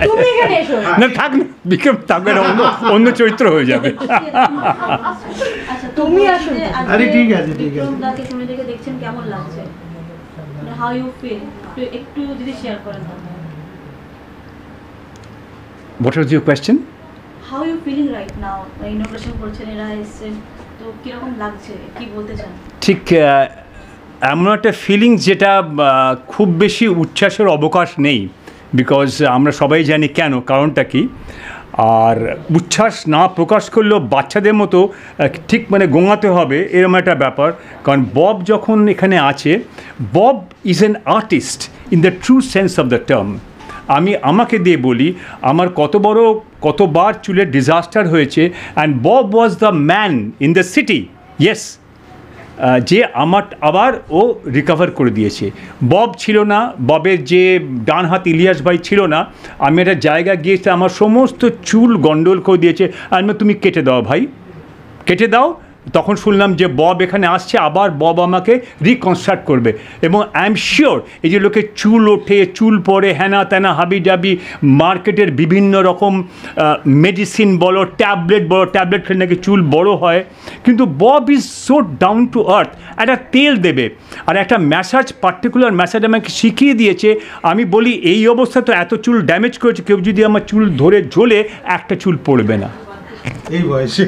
তুমি এখানে এসো না থাক না, বিক্রম থাকবে না, অন্য চরিত্র হয়ে যাবে। আচ্ছা তুমি আসো। আরে ঠিক আছে ঠিক আছে। দাকে শুনে দেখে দেখছেন কেমন লাগছে, মানে হাউ ইউ ফিল, একটু যদি শেয়ার করেন। What was your question? How you feeling right now, ইনোগ্রেশন করছেন, এরা এসেছেন, তো কিরকম লাগছে, কি বলতে চান? ঠিক এমন একটা ফিলিংস যেটা খুব বেশি উচ্ছ্বাসের অবকাশ নেই, বিকজ আমরা সবাই জানি কেন, কারণটা কি। আর উচ্ছ্বাস না প্রকাশ করলেও বাচ্চাদের মতো ঠিক মানে গোঙাতে হবে এরকম একটা ব্যাপার। কারণ বব যখন এখানে আছে, Bob is an artist in the true sense of the term. আমাকে দিয়ে বলি, আমার কতবার চুলের ডিজাস্টার হয়েছে, and Bob was the man in the city, yes, যে আমার আবার ও রিকভার করে দিয়েছে। বব ছিল না, ববের যে ডান হাত ইলিয়াস ভাই ছিল না, আমি একটা জায়গা গিয়েছি, আমার সমস্ত চুল গন্ডল করে দিয়েছে, আমি তুমি কেটে দাও ভাই, কেটে দাও। তখন শুনলাম যে বব এখানে আসছে, আবার বব আমাকে রিকনস্ট্রাক্ট করবে। এবং আই এম শিওর এই যে লোকে চুল ওঠে, চুল পরে, হ্যানা ত্যানা হাবি জাবি, মার্কেটের বিভিন্ন রকম মেডিসিন বলো, ট্যাবলেট খেলে নাকি চুল বড় হয়, কিন্তু Bob is so down to earth. একটা তেল দেবে আর একটা ম্যাসাজ, পার্টিকুলার ম্যাসাজ আমাকে শিখিয়ে দিয়েছে। আমি বলি এই অবস্থা তো এত চুল ড্যামেজ করেছে, কেউ যদি আমার চুল ধরে ঝোলে একটা চুল পড়বে না এই বয়সে।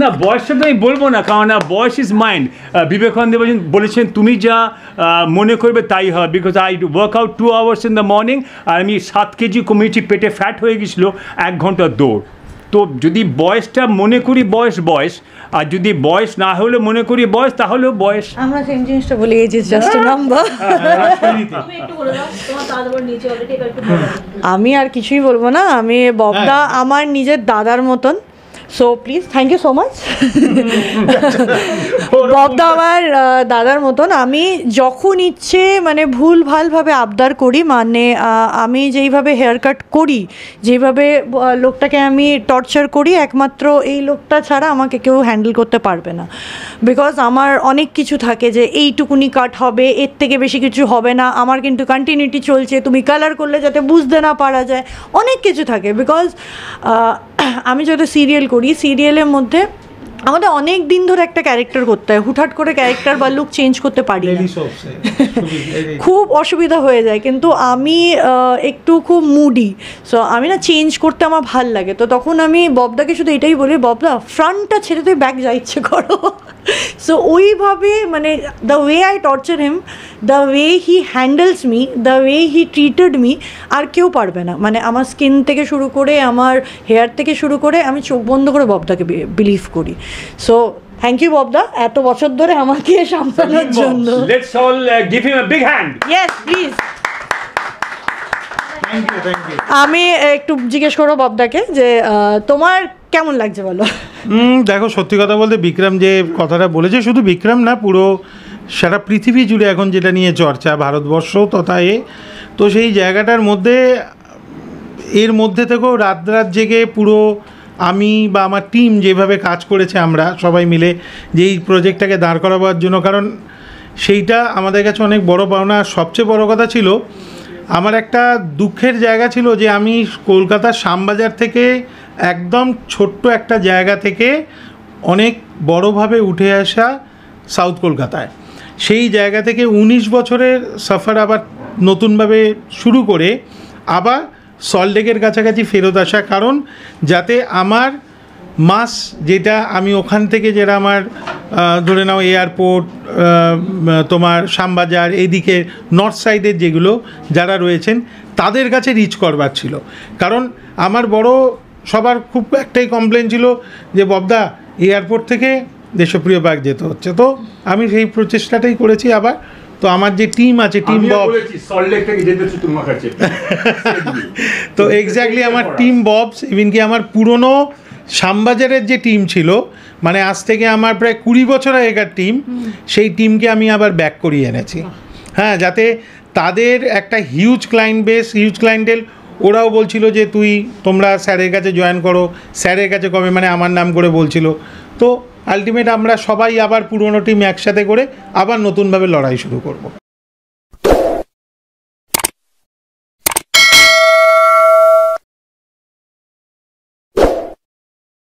না বয়সটা তো আমি বলবো না, কারণ বয়স ইজ মাইন্ড। বিবেকানন্দ বলেছেন তুমি যা মনে করবে তাই হয়, because I work out 2 hours in the morning, আর আমি 7 কেজি কমিয়েছি, পেটে ফ্যাট হয়ে গেছিলো 1 ঘন্টা দৌড়। তো যদি বয়সটা মনে করি বয়স, আর যদি বয়স না হলে মনে করি বয়স, তাহলেও বয়স। আমরা সেম জিনিসটা বলি, age is just a number. তুমি একটু বলে দাও, তোমার দাদার নিচে অলরেডি একটু বলে দাও। আমি আর কিছুই বলবো না, আমি ববদা আমার নিজের দাদার মতন। So please thank you so much. Bobda আমার দাদার মতন। আমি যখন ইচ্ছে মানে ভুল ভালভাবে আবদার করি, মানে আমি যেইভাবে হেয়ার কাট করি, যেইভাবে লোকটাকে আমি টর্চার করি, একমাত্র এই লোকটা ছাড়া আমাকে কেউ হ্যান্ডেল করতে পারবে না। বিকজ আমার অনেক কিছু থাকে যে এইটুকুনি কাট হবে, এর থেকে বেশি কিছু হবে না, আমার কিন্তু কন্টিনিউটি চলছে, তুমি কালার করলে যাতে বুঝতে না পারা যায়, অনেক কিছু থাকে। বিকজ আমি যত সিরিয়াল করি, সিরিয়ালের মধ্যে আমাদের অনেক দিন ধরে একটা ক্যারেক্টার করতে হয়, হুটহাট করে ক্যারেক্টার বা লুক চেঞ্জ করতে পারি না, খুব অসুবিধা হয়ে যায়। কিন্তু আমি একটু খুব মুডি, সো আমি না চেঞ্জ করতে আমার ভাল লাগে। তো তখন আমি ববদাকে শুধু এটাই বলি, ববদা ফ্রন্টটা ছেড়ে তুই ব্যাক যা ইচ্ছে করো। সো ওইভাবে মানে the way I torture him, the way he handles me, the way he treated me, আর কেউ পারবে না। মানে আমার স্কিন থেকে শুরু করে, আমার হেয়ার থেকে শুরু করে, আমি চোখ বন্ধ করে ববদাকে বিলিভ করি। সো থ্যাংক ইউ ববদা, এত বছর ধরে আমাকে সামলানোর জন্য। Let's all give him a big hand. Yes please. Thank you. আমি একটু জিজ্ঞেস করবো ববদাকে যে তোমার কেমন লাগছে বলো। দেখো সত্যি কথা বলতে বিক্রম যে কথাটা বলেছে, শুধু বিক্রম না, পুরো সারা পৃথিবী জুড়ে এখন যেটা নিয়ে চর্চা, ভারতবর্ষ তথা তো সেই জায়গাটার মধ্যে, এর মধ্যে থেকেও রাত জেগে পুরো আমি বা আমার টিম যেভাবে কাজ করেছে, আমরা সবাই মিলে যে এই প্রজেক্টটাকে দাঁড় করাবার জন্য, কারণ সেইটা আমাদের কাছে অনেক বড় পাওনা। সবচেয়ে বড় কথা ছিল, আমার একটা দুঃখের জায়গা ছিল যে আমি কলকাতার শ্যামবাজার থেকে একদম ছোট্ট একটা জায়গা থেকে অনেক বড়োভাবে উঠে আসা সাউথ কলকাতায়, সেই জায়গা থেকে 19 বছরের সফর আবার নতুনভাবে শুরু করে আবার সল্টলেকের কাছাকাছি ফেরত আসা, কারণ যাতে আমার মাস যেটা আমি ওখান থেকে, যেটা আমার ধরে নাও এয়ারপোর্ট, তোমার শ্যামবাজার, এইদিকে নর্থ সাইডের যেগুলো যারা রয়েছেন তাদের কাছে রিচ করবার ছিল। কারণ আমার সবার খুব একটাই কমপ্লেন ছিল যে ববদা এয়ারপোর্ট থেকে দেশপ্রিয় পার্ক যেতে হচ্ছে। তো আমি সেই প্রচেষ্টাটাই করেছি আবার। তো আমার যে টিম আছে, টিম বব, তো এক্স্যাক্টলি আমার টিম ববস, ইভিন কি আমার পুরনো শ্যামবাজারের যে টিম ছিল, মানে আজ থেকে আমার প্রায় 20 বছর আগেকার টিম, সেই টিমকে আমি আবার ব্যাক করিয়ে এনেছি। হ্যাঁ, যাতে তাদের একটা হিউজ ক্লায়েন্ট বেস, হিউজ ক্লায়েন্টেল, ওরাও বলছিল যে তোমরা স্যারের কাছে জয়েন করো, স্যারের কাছে কবে, মানে আমার নাম করে বলছিল। তো আলটিমেট আমরা সবাই আবার পুরনো টিম একসাথে করে আবার নতুনভাবে লড়াই শুরু করব।